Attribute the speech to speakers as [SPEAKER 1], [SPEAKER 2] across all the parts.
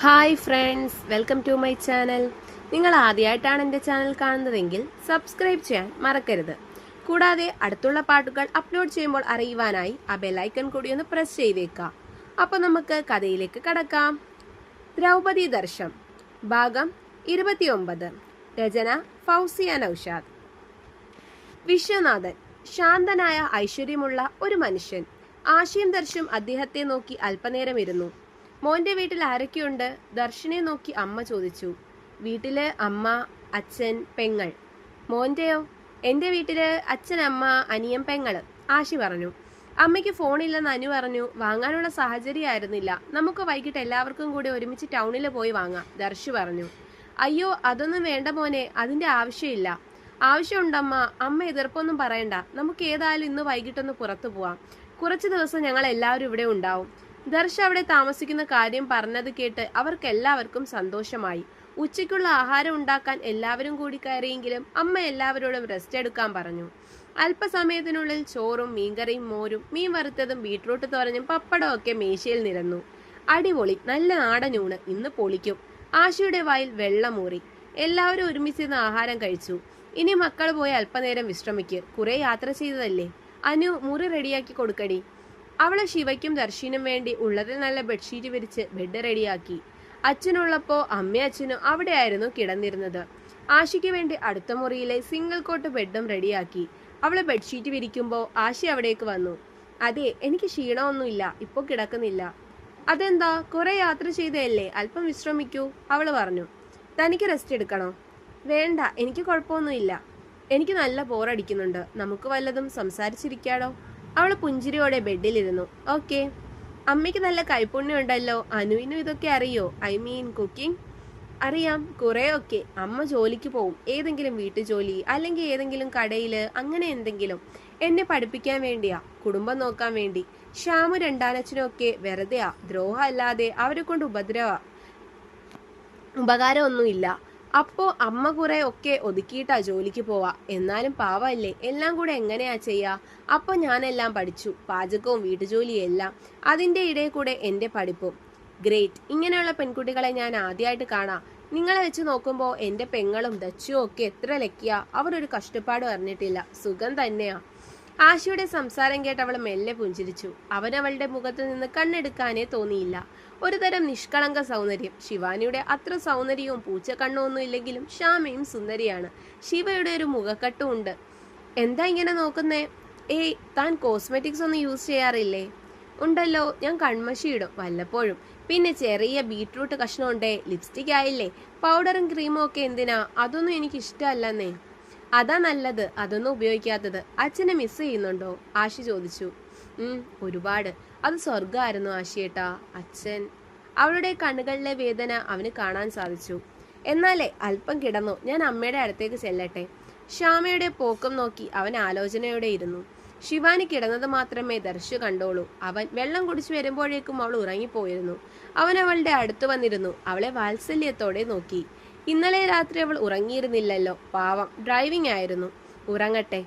[SPEAKER 1] Hi friends, welcome to my channel. നിങ്ങൾ ആദ്യമായിട്ടാണ് എൻ്റെ ചാനൽ കാണുന്നതെങ്കിൽ സബ്സ്ക്രൈബ് ചെയ്യാൻ മറക്കരുത്. കൂടാതെ അടുത്തുള്ള പാട്ടുകൾ അപ്ലോഡ് ചെയ്യുമ്പോൾ അറിയുവാനായി ആ ബെല്ലൈക്കൺ കൂടി ഒന്ന് പ്രസ് ചെയ്തേക്കാം. അപ്പോൾ നമുക്ക് കഥയിലേക്ക് കടക്കാം. ദ്രൗപദി ദർശം ഭാഗം 29. രചന ഫൗസിയ നൗഷാദ്. വിശ്വനാഥൻ ശാന്തനായ ഐശ്വര്യമുള്ള ഒരു മനുഷ്യൻ. ആശയും ദർശും അദ്ദേഹത്തെ നോക്കി അല്പനേരം ഇരുന്നു. മോന്റെ വീട്ടിൽ ആരൊക്കെയുണ്ട്? ദർശനെ നോക്കി അമ്മ ചോദിച്ചു. വീട്ടില് അമ്മ, അച്ഛൻ, പെങ്ങൾ. മോന്റെയോ? എൻ്റെ വീട്ടില് അച്ഛൻ, അമ്മ, അനിയൻ, പെങ്ങള്. ആശി പറഞ്ഞു. അമ്മയ്ക്ക് ഫോണില്ലെന്ന് അനു പറഞ്ഞു. വാങ്ങാനുള്ള സാഹചര്യമായിരുന്നില്ല. നമുക്ക് വൈകിട്ട് എല്ലാവർക്കും കൂടി ഒരുമിച്ച് ടൗണിൽ പോയി വാങ്ങാം, ദർശു പറഞ്ഞു. അയ്യോ, അതൊന്നും വേണ്ട മോനെ, അതിന്റെ ആവശ്യമില്ല. ആവശ്യമുണ്ടമ്മ. അമ്മ എതിർപ്പൊന്നും പറയണ്ട. നമുക്ക് ഏതായാലും ഇന്ന് വൈകിട്ടൊന്ന് പുറത്തു പോവാം. കുറച്ച് ദിവസം ഞങ്ങൾ എല്ലാവരും ഇവിടെ ഉണ്ടാവും. ദർശ അവിടെ താമസിക്കുന്ന കാര്യം പറഞ്ഞത് കേട്ട് അവർക്കെല്ലാവർക്കും സന്തോഷമായി. ഉച്ചയ്ക്കുള്ള ആഹാരം ഉണ്ടാക്കാൻ എല്ലാവരും കൂടി കയറിയെങ്കിലും അമ്മ എല്ലാവരോടും റെസ്റ്റ് എടുക്കാൻ പറഞ്ഞു. അല്പസമയത്തിനുള്ളിൽ ചോറും മീൻകറിയും മോരും മീൻ വറുത്തതും ബീട്രൂട്ട് തോരനും പപ്പടവും ഒക്കെ മേശയിൽ നിരന്നു. അടിപൊളി, നല്ല നാടൻ ഊണ്, ഇന്ന് പൊളിക്കും. ആശയുടെ വായിൽ വെള്ളമൂറി. എല്ലാവരും ഒരുമിച്ചിരുന്ന് ആഹാരം കഴിച്ചു. ഇനി മക്കൾ പോയി അല്പനേരം വിശ്രമിക്ക്. കുറെ യാത്ര ചെയ്തതല്ലേ. അനു, മുറി റെഡിയാക്കി കൊടുക്കടി. അവളെ ശിവയ്ക്കും ദർശിനും വേണ്ടി ഉള്ളതിൽ നല്ല ബെഡ്ഷീറ്റ് വിരിച്ച് ബെഡ് റെഡിയാക്കി. അച്ഛനുള്ളപ്പോ അമ്മയും അച്ഛനും അവിടെയായിരുന്നു കിടന്നിരുന്നത്. ആശയ്ക്ക് വേണ്ടി അടുത്ത മുറിയിലെ സിംഗിൾ കോട്ട് ബെഡും റെഡിയാക്കി. അവള് ബെഡ്ഷീറ്റ് വിരിക്കുമ്പോൾ ആശി അവിടേക്ക് വന്നു. അതെ, എനിക്ക് ക്ഷീണമൊന്നുമില്ല, ഇപ്പൊ കിടക്കുന്നില്ല. അതെന്താ? കുറെ യാത്ര ചെയ്തതല്ലേ, അല്പം വിശ്രമിക്കൂ, അവള് പറഞ്ഞു. തനിക്ക് റെസ്റ്റ് എടുക്കണോ? വേണ്ട, എനിക്ക് കുഴപ്പമൊന്നുമില്ല. എനിക്ക് നല്ല ബോറടിക്കുന്നുണ്ട്. നമുക്ക് വല്ലതും സംസാരിച്ചിരിക്കാടോ. അവൾ പുഞ്ചിരിയോടെ ബെഡിലിരുന്നു. ഓക്കെ. അമ്മയ്ക്ക് നല്ല കൈപ്പുണ്യം ഉണ്ടല്ലോ. അനുവിനും ഇതൊക്കെ അറിയോ? I mean cooking. അറിയാം, കുറേയൊക്കെ. അമ്മ ജോലിക്ക് പോവും, ഏതെങ്കിലും വീട്ടുജോലി അല്ലെങ്കിൽ ഏതെങ്കിലും കടയില്, അങ്ങനെ എന്തെങ്കിലും. എന്നെ പഠിപ്പിക്കാൻ വേണ്ടിയാ, കുടുംബം നോക്കാൻ വേണ്ടി. ശ്യാമു രണ്ടാനച്ഛനൊക്കെ വെറുതെയാ, ദ്രോഹം അല്ലാതെ അവരെ കൊണ്ട് ഉപകാരമൊന്നുമില്ല. അപ്പോ അമ്മ കുറെ ഒക്കെ ഒതുക്കിയിട്ടാ ജോലിക്ക് പോവാ. എന്നാലും പാവല്ലേ, എല്ലാം കൂടെ എങ്ങനെയാ ചെയ്യാ? അപ്പൊ ഞാനെല്ലാം പഠിച്ചു, പാചകവും വീട്ടുജോലിയും എല്ലാം. അതിന്റെ ഇടയിൽ കൂടെ എന്റെ പഠിപ്പും. ഗ്രേറ്റ്. ഇങ്ങനെയുള്ള പെൺകുട്ടികളെ ഞാൻ ആദ്യമായിട്ട് കാണാം. നിങ്ങളെ വെച്ച് നോക്കുമ്പോ എന്റെ പെങ്ങളും ദച്ചുവും ഒക്കെ എത്ര ലക്കിയാ. അവർ ഒരു കഷ്ടപ്പാടും അറിഞ്ഞിട്ടില്ല. സുഖം തന്നെയാ. ആശയുടെ സംസാരം കേട്ട് അവൾ മെല്ലെ പുഞ്ചിരിച്ചു. അവനവളുടെ മുഖത്ത് നിന്ന് കണ്ണെടുക്കാനേ തോന്നിയില്ല. ഒരു തരം നിഷ്കളങ്ക സൗന്ദര്യം. ശിവാനിയുടെ അത്ര സൗന്ദര്യവും പൂച്ചക്കണ്ണൊന്നും ഇല്ലെങ്കിലും ശ്യാമയും സുന്ദരിയാണ്. ശിവയുടെ ഒരു മുഖക്കെട്ടും ഉണ്ട്. എന്താ ഇങ്ങനെ നോക്കുന്നേ? ഏയ്, താൻ കോസ്മെറ്റിക്സ് ഒന്നും യൂസ് ചെയ്യാറില്ലേ? ഉണ്ടല്ലോ, ഞാൻ കൺമഷി ഇടും വല്ലപ്പോഴും. പിന്നെ ചെറിയ ബീട്രൂട്ട് കഷ്ണം ഉണ്ടേ. ലിപ്സ്റ്റിക് ആയില്ലേ. പൗഡറും ക്രീമും ഒക്കെ എന്തിനാ? അതൊന്നും എനിക്ക് ഇഷ്ടമല്ലെന്നേ. അതാ നല്ലത്, അതൊന്നും ഉപയോഗിക്കാത്തത്. അച്ഛനെ മിസ് ചെയ്യുന്നുണ്ടോ? ആശി ചോദിച്ചു. ഒരുപാട്. അത് സ്വർഗമായിരുന്നു ആശിയേട്ടാ. അച്ഛൻ. അവളുടെ കണ്ണുകളിലെ വേദന അവന് കാണാൻ സാധിച്ചു. എന്നാലേ അല്പം കിടന്നു, ഞാൻ അമ്മയുടെ അടുത്തേക്ക് ചെല്ലട്ടെ. ശ്യാമയുടെ പോക്കം നോക്കി അവൻ ആലോചനയോടെ ഇരുന്നു. ശിവാനി കിടന്നത് മാത്രമേ ദർശു കണ്ടോളൂ. അവൻ വെള്ളം കുടിച്ചു വരുമ്പോഴേക്കും അവൾ ഉറങ്ങിപ്പോയിരുന്നു. അവൻ അവളുടെ അടുത്ത് വന്നിരുന്നു. അവളെ വാത്സല്യത്തോടെ നോക്കി. ഇന്നലെ രാത്രി അവൾ ഉറങ്ങിയിരുന്നില്ലല്ലോ, പാവം, ഡ്രൈവിംഗ് ആയിരുന്നു. ഉറങ്ങട്ടെ.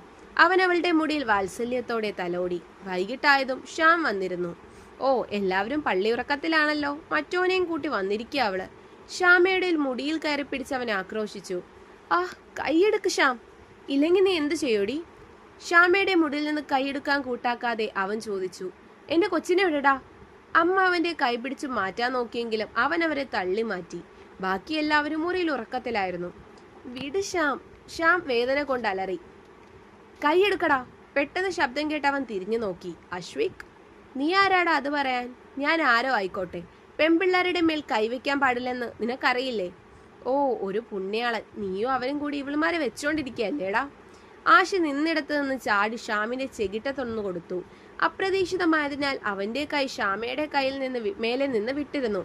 [SPEAKER 1] അവൻ അവളുടെ മുടിയിൽ വാത്സല്യത്തോടെ തലോടി. വൈകിട്ടായതും ശ്യാം വന്നിരുന്നു. ഓ, എല്ലാവരും പള്ളിയുറക്കത്തിലാണല്ലോ. മറ്റോനെയും കൂട്ടി വന്നിരിക്കുക അവള്. ശ്യാമയുടെ മുടിയിൽ കയറി പിടിച്ച് അവൻ ആക്രോശിച്ചു. കൈയെടുക്ക് ശ്യാം, ഇല്ലെങ്കിൽ നീ എന്ത് ചെയ്യോടി? ശ്യാമയുടെ മുടിയിൽ നിന്ന് കൈയെടുക്കാൻ കൂട്ടാക്കാതെ അവൻ ചോദിച്ചു. എന്റെ കൊച്ചിനെ വിടടാ. അമ്മ അവന്റെ കൈ പിടിച്ച് മാറ്റാൻ നോക്കിയെങ്കിലും അവൻ അവരെ തള്ളി മാറ്റി. ബാക്കി എല്ലാവരും മുറിയിൽ ഉറക്കത്തിലായിരുന്നു. വിട് ശ്യാം. ശ്യാം വേദന കൊണ്ട് അലറി. കൈയെടുക്കടാ. പെട്ടെന്ന് ശബ്ദം കേട്ട് അവൻ തിരിഞ്ഞു നോക്കി. അശ്വിക്, നീ ആരാടാ അത് പറയാൻ? ഞാൻ ആരോ ആയിക്കോട്ടെ. പെൺപിള്ളേരുടെ മേൽ കൈവയ്ക്കാൻ പാടില്ലെന്ന് നിനക്കറിയില്ലേ? ഓ, ഒരു പുണ്യാളൻ. നീയോ അവരും കൂടി ഇവളുമാരെ വെച്ചോണ്ടിരിക്കുകയല്ലേടാ. ആശി നിന്നിടത്ത് നിന്ന് ചാടി ഷ്യാമിന്റെ ചെകിട്ട തൊന്നു കൊടുത്തു. അപ്രതീക്ഷിതമായതിനാൽ അവന്റെ കൈ ശ്യാമയുടെ കയ്യിൽ നിന്ന് മേലെ നിന്ന് വിട്ടിരുന്നു.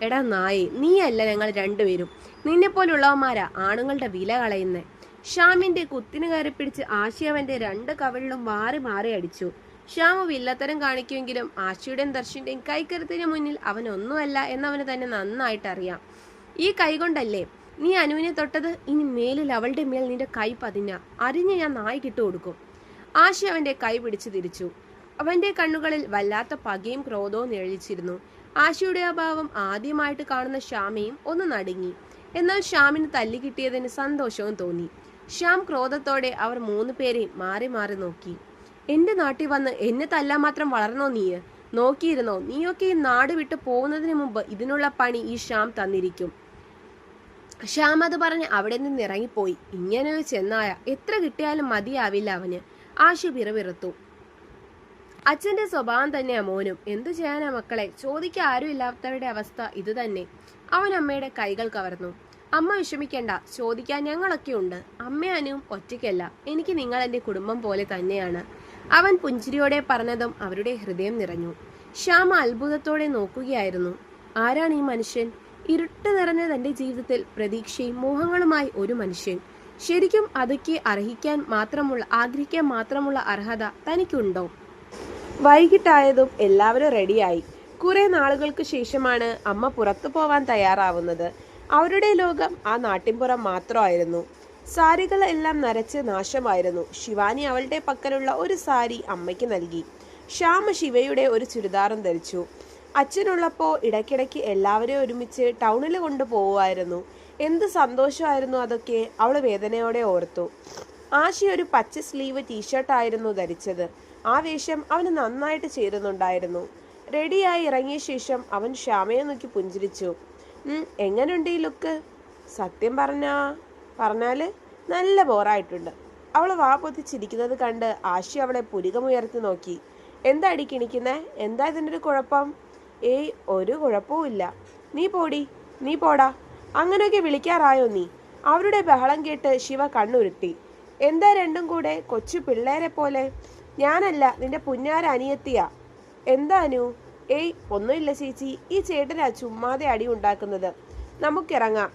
[SPEAKER 1] എടാ നായേ, നീയല്ല ഞങ്ങൾ രണ്ടുപേരും. നിന്നെപ്പോലുള്ളവന്മാരാ ആണുങ്ങളുടെ വില കളയുന്നേ. ശ്യാമിന്റെ കുത്തിന് കയറി പിടിച്ച് ആശി അവന്റെ രണ്ട് കവിളിലും മാറി മാറി അടിച്ചു. ശ്യാമു വില്ലത്തരം കാണിക്കുമെങ്കിലും ആശിയുടെയും ദർശിന്റെയും കൈക്കരുത്തിന് മുന്നിൽ അവൻ ഒന്നുമല്ല എന്നവന് തന്നെ നന്നായിട്ടറിയാം. ഈ കൈ കൊണ്ടല്ലേ നീ അനുവിനെ തൊട്ടത്? ഇനി മേലിൽ അവളുടെ മേൽ നിന്റെ കൈ പതിഞ്ഞ അരിഞ്ഞ് ഞാൻ നായി കിട്ടു കൊടുക്കും. ആശി അവന്റെ കൈ പിടിച്ചു തിരിച്ചു. അവന്റെ കണ്ണുകളിൽ വല്ലാത്ത പകയും ക്രോധവും നിഴലിച്ചിരുന്നു. ആശയുടെ ആ ഭാവം ആദ്യമായിട്ട് കാണുന്ന ശ്യാമയും ഒന്ന് നടുങ്ങി. എന്നാൽ ശ്യാമിന് തല്ലി കിട്ടിയതിന് സന്തോഷവും തോന്നി. ശ്യാം ക്രോധത്തോടെ അവർ 3 പേരെയും മാറി മാറി നോക്കി. എന്റെ നാട്ടിൽ വന്ന് എന്നെ തല്ലാൻ മാത്രം വളർന്നോ നീ? നോക്കിയിരുന്നോ, നീയൊക്കെ ഈ നാട് വിട്ട് പോകുന്നതിന് മുമ്പ് ഇതിനുള്ള പണി ഈ ശ്യാം തന്നിരിക്കും. ശ്യാം അത് പറഞ്ഞ് അവിടെ നിന്ന് ഇറങ്ങിപ്പോയി. ഇങ്ങനൊരു ചെന്നായ എത്ര കിട്ടിയാലും മതിയാവില്ല അവന്. ആശു പിറവിറത്തു. അച്ഛന്റെ സ്വഭാവം തന്നെയാ മോനും. എന്തു ചെയ്യാനാ മക്കളെ, ചോദിക്കാൻ ആരും ഇല്ലാത്തവരുടെ അവസ്ഥ ഇത് തന്നെ. അവൻ അമ്മയുടെ കൈകൾ കവർന്നു. അമ്മ വിഷമിക്കണ്ട, ചോദിക്കാൻ ഞങ്ങളൊക്കെ ഉണ്ട്. അമ്മയാനും ഒറ്റയ്ക്കല്ല, എനിക്ക് നിങ്ങൾ എൻ്റെ കുടുംബം പോലെ തന്നെയാണ്. അവൻ പുഞ്ചിരിയോടെ പറഞ്ഞതും അവരുടെ ഹൃദയം നിറഞ്ഞു. ശ്യാമ അത്ഭുതത്തോടെ നോക്കുകയായിരുന്നു. ആരാണ് ഈ മനുഷ്യൻ? ഇരുട്ട് നിറഞ്ഞ തന്റെ ജീവിതത്തിൽ പ്രതീക്ഷയും മോഹങ്ങളുമായി ഒരു മനുഷ്യൻ. ശരിക്കും അതൊക്കെ ആഗ്രഹിക്കാൻ മാത്രമുള്ള അർഹത തനിക്കുണ്ടോ? വൈകിട്ടായതും എല്ലാവരും റെഡിയായി. കുറെ നാളുകൾക്ക് ശേഷമാണ് അമ്മ പുറത്തു പോവാൻ തയ്യാറാവുന്നത്. അവരുടെ ലോകം ആ നാട്ടിൻപുറം മാത്രമായിരുന്നു. സാരികൾ എല്ലാം നരച്ച് നാശമായിരുന്നു. ശിവാനി അവളുടെ പക്കലുള്ള ഒരു സാരി അമ്മയ്ക്ക് നൽകി. ശ്യാമ ശിവയുടെ ഒരു ചുരിദാറും ധരിച്ചു. അച്ഛനുള്ളപ്പോൾ ഇടയ്ക്കിടയ്ക്ക് എല്ലാവരെയും ഒരുമിച്ച് ടൗണിൽ കൊണ്ടുപോകുമായിരുന്നു. എന്ത് സന്തോഷമായിരുന്നു അതൊക്കെ, അവൾ വേദനയോടെ ഓർത്തു. ആശി ഒരു പച്ച സ്ലീവ് ടീഷർട്ടായിരുന്നു ധരിച്ചത്. ആ വേഷം അവന് നന്നായിട്ട് ചേരുന്നുണ്ടായിരുന്നു. റെഡിയായി ഇറങ്ങിയ ശേഷം അവൻ ശ്യാമയെ നോക്കി പുഞ്ചിരിച്ചു. എങ്ങനെയുണ്ട് ഈ ലുക്ക്? സത്യം പറഞ്ഞാല് നല്ല ബോറായിട്ടുണ്ട്. അവൾ വാ പൊത്തിച്ചിരിക്കുന്നത് കണ്ട് ആശി അവളെ പുരികമുയർത്തി നോക്കി. എന്താ അടി കിണിക്കുന്നേ? എന്താ ഇതിൻ്റെ ഒരു കുഴപ്പം? ഏയ്, ഒരു കുഴപ്പവും ഇല്ല. നീ പോടാ. അങ്ങനെയൊക്കെ വിളിക്കാറായോ നീ? അവരുടെ ബഹളം കേട്ട് ശിവ കണ്ണുരുട്ടി. എന്താ രണ്ടും കൂടെ കൊച്ചു പിള്ളേരെ പോലെ? ഞാനല്ല, നിന്റെ പുന്നാര അനിയത്തിയാ. എന്താ അനു? ഏയ്, ഒന്നുമില്ല ചേച്ചി. ഈ ചേട്ടനാ ചുമ്മാതെ അടി ഉണ്ടാക്കുന്നത്. നമുക്കിറങ്ങാം.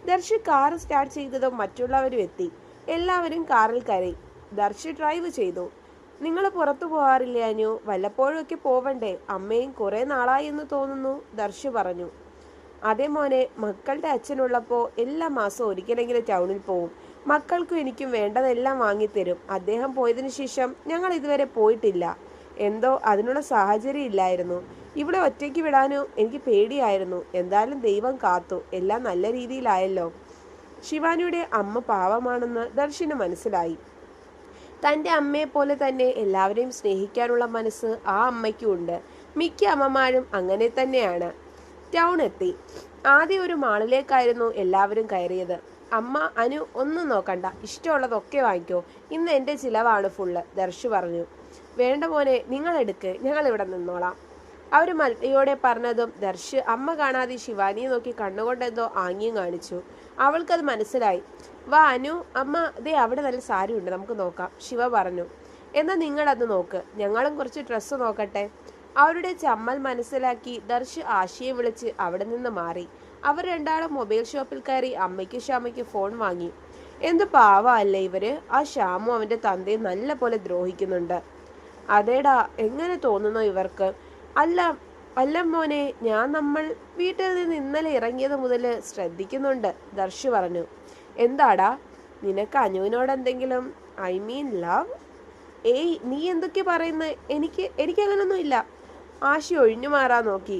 [SPEAKER 1] ദർശി കാർ സ്റ്റാർട്ട് ചെയ്തതും മറ്റുള്ളവരും എത്തി. എല്ലാവരും കാറിൽ കയറി. ദർശി ഡ്രൈവ് ചെയ്തു. നിങ്ങൾ പുറത്തു പോകാറില്ലേ അനു? വല്ലപ്പോഴും ഒക്കെ പോവണ്ടേ? അമ്മയും കുറെ നാളായി എന്ന് തോന്നുന്നു, ദർശി പറഞ്ഞു. അതേ മോനെ, മക്കളുടെ അച്ഛനുള്ളപ്പോൾ എല്ലാ മാസവും ഒരിക്കലെങ്കിലും ടൗണിൽ പോവും. മക്കൾക്കും എനിക്കും വേണ്ടതെല്ലാം വാങ്ങിത്തരും. അദ്ദേഹം പോയതിനു ശേഷം ഞങ്ങൾ ഇതുവരെ പോയിട്ടില്ല. എന്തോ അതിനുള്ള സാഹചര്യം ഇല്ലായിരുന്നു. ഇവിടെ ഒറ്റയ്ക്ക് വിടാനോ എനിക്ക് പേടിയായിരുന്നു. എന്തായാലും ദൈവം കാത്തു, എല്ലാം നല്ല രീതിയിലായല്ലോ. ശിവാനിയുടെ അമ്മ പാവമാണെന്ന് ദർശന് മനസ്സിലായി. തൻ്റെ അമ്മയെ പോലെ തന്നെ എല്ലാവരെയും സ്നേഹിക്കാനുള്ള മനസ്സ് ആ അമ്മയ്ക്കും ഉണ്ട്. മിക്ക അമ്മമാരും അങ്ങനെ തന്നെയാണ്. ടൗൺ എത്തി. ആദ്യം ഒരു മാളിലേക്കായിരുന്നു എല്ലാവരും കയറിയത്. അമ്മ, അനു ഒന്നും നോക്കണ്ട, ഇഷ്ടമുള്ളതൊക്കെ വാങ്ങിക്കോ, ഇന്ന് എൻ്റെ ചിലവാണ് ഫുള്ള്, ദർശു പറഞ്ഞു. വേണ്ട മോനെ, നിങ്ങളെടുക്ക്, ഞങ്ങളിവിടെ നിന്നോളാം. അവർ മലയോടെ പറഞ്ഞതും ദർശ് അമ്മ കാണാതെ ശിവാനിയെ നോക്കി കണ്ണുകൊണ്ടെന്തോ ആംഗ്യം കാണിച്ചു. അവൾക്കത് മനസ്സിലായി. വാ അനു, അമ്മ ദേ അവിടെ നല്ല സാരി ഉണ്ട്, നമുക്ക് നോക്കാം, ശിവ പറഞ്ഞു. എന്നാൽ നിങ്ങളത് നോക്ക്, ഞങ്ങളും കുറച്ച് ഡ്രസ്സ് നോക്കട്ടെ. അവരുടെ ചമ്മൽ മനസ്സിലാക്കി ദർശ് ആശയെ വിളിച്ച് അവിടെ നിന്ന് മാറി. അവർ രണ്ടാളും മൊബൈൽ ഷോപ്പിൽ കയറി അമ്മയ്ക്കും ശ്യാമയ്ക്കും ഫോൺ വാങ്ങി. എന്ത് പാവല്ലേ ഇവര്. ആ ശ്യാമു അവൻ്റെ തന്തയെ നല്ല പോലെ ദ്രോഹിക്കുന്നുണ്ട്. അതേടാ, എങ്ങനെ തോന്നുന്നു ഇവർക്ക്? അല്ല മോനെ, നമ്മൾ വീട്ടിൽ നിന്ന് ഇന്നലെ ഇറങ്ങിയത് മുതൽ ശ്രദ്ധിക്കുന്നുണ്ട്, ദർശു പറഞ്ഞു. എന്താടാ, നിനക്ക് അനുവിനോട് എന്തെങ്കിലും ലവ്? ഏയ്, നീ എന്തൊക്കെ പറയുന്നത്? എനിക്കങ്ങനൊന്നും ഇല്ല. ആശി ഒഴിഞ്ഞു മാറാൻ നോക്കി.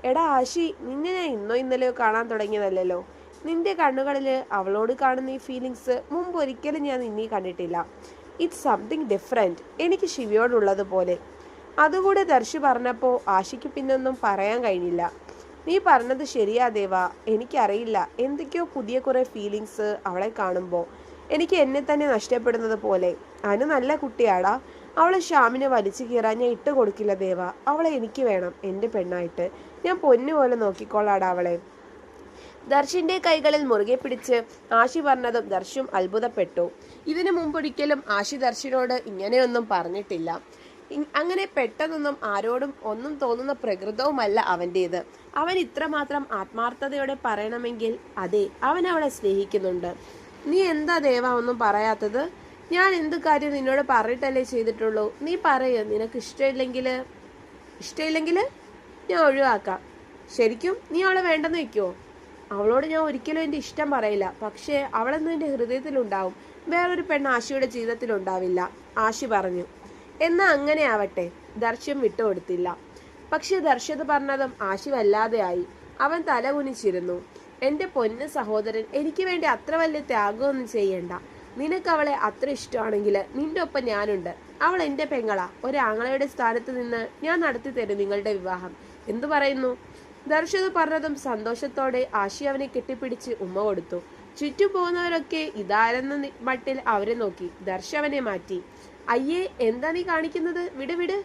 [SPEAKER 1] എടാ ആശി, നിന്നെ ഞാൻ ഇന്നലെയോ കാണാൻ തുടങ്ങിയതല്ലോ. നിന്റെ കണ്ണുകളിൽ അവളോട് കാണുന്ന ഈ ഫീലിങ്സ് മുമ്പ് ഒരിക്കലും ഞാൻ നിന്നെ കണ്ടിട്ടില്ല. ഇറ്റ്സ് സംതിങ് ഡിഫറെൻറ്റ്, എനിക്ക് ശിവയോടുള്ളതുപോലെ. അതുകൂടെ ദർശി പറഞ്ഞപ്പോൾ ആശിക്ക് പിന്നൊന്നും പറയാൻ കഴിഞ്ഞില്ല. നീ പറഞ്ഞത് ശരിയാ ദേവാ, എനിക്കറിയില്ല, എന്തൊക്കെയോ പുതിയ കുറേ ഫീലിങ്സ് അവളെ കാണുമ്പോൾ. എനിക്ക് എന്നെ തന്നെ നഷ്ടപ്പെടുന്നത് പോലെ. അനു നല്ല കുട്ടിയാടാ. അവളെ ശ്യാമിനെ വലിച്ചു കീറാൻ ഞാൻ ഇട്ട് കൊടുക്കില്ല ദേവ. അവളെ എനിക്ക് വേണം, എൻ്റെ പെണ്ണായിട്ട്. ഞാൻ പൊന്നുപോലെ നോക്കിക്കോളാടാ അവളെ. ദർശിന്റെ കൈകളിൽ മുറുകെ പിടിച്ച് ആശി പറഞ്ഞതും ദർശും അത്ഭുതപ്പെട്ടു. ഇതിനു മുമ്പൊരിക്കലും ആശി ദർശിനോട് ഇങ്ങനെയൊന്നും പറഞ്ഞിട്ടില്ല. അങ്ങനെ പെട്ടെന്നൊന്നും ആരോടും ഒന്നും തോന്നുന്ന പ്രകൃതവുമല്ല അവൻ്റേത്. അവൻ ഇത്രമാത്രം ആത്മാർത്ഥതയോടെ പറയണമെങ്കിൽ അതെ, അവൻ അവളെ സ്നേഹിക്കുന്നുണ്ട്. നീ എന്താ ദേവ ഒന്നും പറയാത്തത്? ഞാൻ എന്ത് കാര്യം നിന്നോട് പറഞ്ഞിട്ടല്ലേ ചെയ്തിട്ടുള്ളൂ? നീ പറയ്, നിനക്ക് ഇഷ്ടമില്ലെങ്കിൽ ഞാൻ ഒഴിവാക്കാം. ശരിക്കും നീ അവളെ വേണ്ടെന്ന് വെക്കുമോ? അവളോട് ഞാൻ ഒരിക്കലും എൻ്റെ ഇഷ്ടം പറയില്ല, പക്ഷേ അവളെന്നും എൻ്റെ ഹൃദയത്തിലുണ്ടാവും. വേറൊരു പെണ്ണ് ആശിയുടെ ജീവിതത്തിലുണ്ടാവില്ല, ആശി പറഞ്ഞു. എന്നാൽ അങ്ങനെ ആവട്ടെ. ദർശ്യം വിട്ടുകൊടുത്തില്ല. പക്ഷെ ദർശത് പറഞ്ഞതും ആശി വല്ലാതെയായി. അവൻ തല കുനിച്ചിരുന്നു. എന്റെ പൊന്ന് സഹോദരൻ, എനിക്ക് വേണ്ടി അത്ര വലിയ ത്യാഗമൊന്നും ചെയ്യണ്ട. നിനക്ക് അവളെ അത്ര ഇഷ്ടമാണെങ്കിൽ നിന്റെ ഒപ്പം ഞാനുണ്ട്. അവൾ എന്റെ പെങ്ങളാ. ഒരാങ്ങളയുടെ സ്ഥാനത്ത് നിന്ന് ഞാൻ നടത്തി തരും നിങ്ങളുടെ വിവാഹം. എന്തു പറയുന്നു? ദർശത് പറഞ്ഞതും സന്തോഷത്തോടെ ആശി അവനെ കെട്ടിപ്പിടിച്ച് ഉമ്മ കൊടുത്തു. ചുറ്റും പോകുന്നവരൊക്കെ ഇതാരെന്ന മട്ടിൽ അവരെ നോക്കി. ദർശ അവനെ മാറ്റി. അയ്യേ, എന്താ നീ കാണിക്കുന്നത്? വിട് വിട്.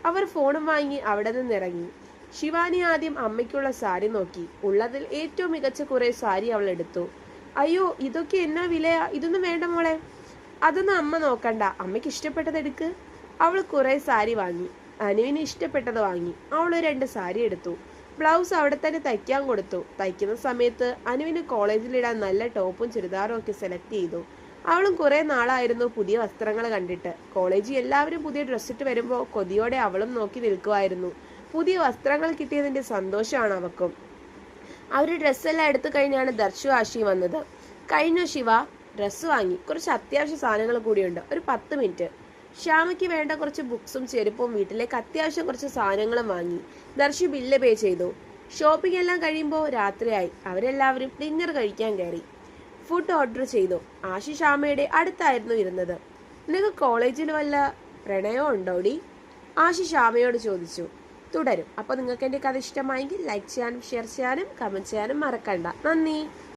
[SPEAKER 1] അവർ ഫോണും വാങ്ങി അവിടെ നിന്നിറങ്ങി. ശിവാനി ആദ്യം അമ്മയ്ക്കുള്ള സാരി നോക്കി. ഉള്ളതിൽ ഏറ്റവും മികച്ച കുറെ സാരി അവൾ എടുത്തു. അയ്യോ, ഇതൊക്കെ എന്നാ വിലയാ? ഇതൊന്നും വേണ്ട മോളെ. അതൊന്നും അമ്മ നോക്കണ്ട, അമ്മയ്ക്ക് ഇഷ്ടപ്പെട്ടത് എടുക്ക്. അവൾ കുറെ സാരി വാങ്ങി. അനുവിന് ഇഷ്ടപ്പെട്ടത് വാങ്ങി. അവൾ 2 സാരി എടുത്തു. ബ്ലൗസ് അവിടെ തന്നെ തയ്ക്കാൻ കൊടുത്തു. തയ്ക്കുന്ന സമയത്ത് അനുവിന് കോളേജിലിടാൻ നല്ല ടോപ്പും ചുരിദാറും ഒക്കെ സെലക്ട് ചെയ്തു. അവളും കുറെ നാളായിരുന്നു പുതിയ വസ്ത്രങ്ങൾ കണ്ടിട്ട്. കോളേജിൽ എല്ലാവരും പുതിയ ഡ്രസ്സിട്ട് വരുമ്പോൾ കൊതിയോടെ അവളും നോക്കി നിൽക്കുമായിരുന്നു. പുതിയ വസ്ത്രങ്ങൾ കിട്ടിയതിന്റെ സന്തോഷമാണ് അവക്കും. അവർ ഡ്രസ്സെല്ലാം എടുത്തു കഴിഞ്ഞാണ് ദർശു ആശി വന്നത്. കഴിഞ്ഞു ശിവ? ഡ്രസ്സ് വാങ്ങി. കുറച്ച് അത്യാവശ്യ സാധനങ്ങൾ കൂടിയുണ്ട്. ഒരു 10 മിനിറ്റ്. ശ്യാമയ്ക്ക് വേണ്ട കുറച്ച് ബുക്സും ചെരുപ്പും വീട്ടിലേക്ക് അത്യാവശ്യം കുറച്ച് സാധനങ്ങളും വാങ്ങി. ദർശു ബില്ല് പേ ചെയ്തു. ഷോപ്പിംഗ് എല്ലാം കഴിയുമ്പോൾ രാത്രിയായി. അവരെല്ലാവരും ഡിന്നർ കഴിക്കാൻ കയറി. ഫുഡ് ഓർഡർ ചെയ്തു. ആശി ശ്യാമയുടെ അടുത്തായിരുന്നു ഇരുന്നത്. നിനക്ക് കോളേജിൽ വല്ല പ്രണയവും ഉണ്ടോടി? ആശി ശ്യാമയോട് ചോദിച്ചു. തുടരും. അപ്പോൾ നിങ്ങൾക്ക് എൻ്റെ കഥ ഇഷ്ടമായെങ്കിൽ ലൈക്ക് ചെയ്യാനും ഷെയർ ചെയ്യാനും കമൻറ്റ് ചെയ്യാനും മറക്കണ്ട. നന്ദി.